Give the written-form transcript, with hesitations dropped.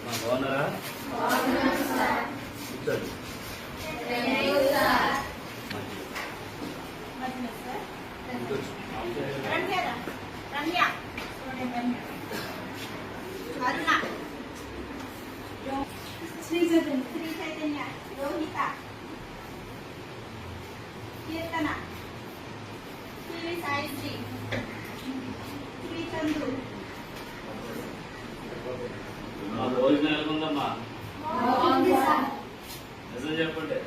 బాగున్నారా? శ్రీ చైతన్య, రోహిత, కీర్తన, శ్రీ సాయిశ్రీ, శ్రీ చంద్రు. మా భోజనం ఎలా ఉందమ్మా? నిజం చెప్పండి.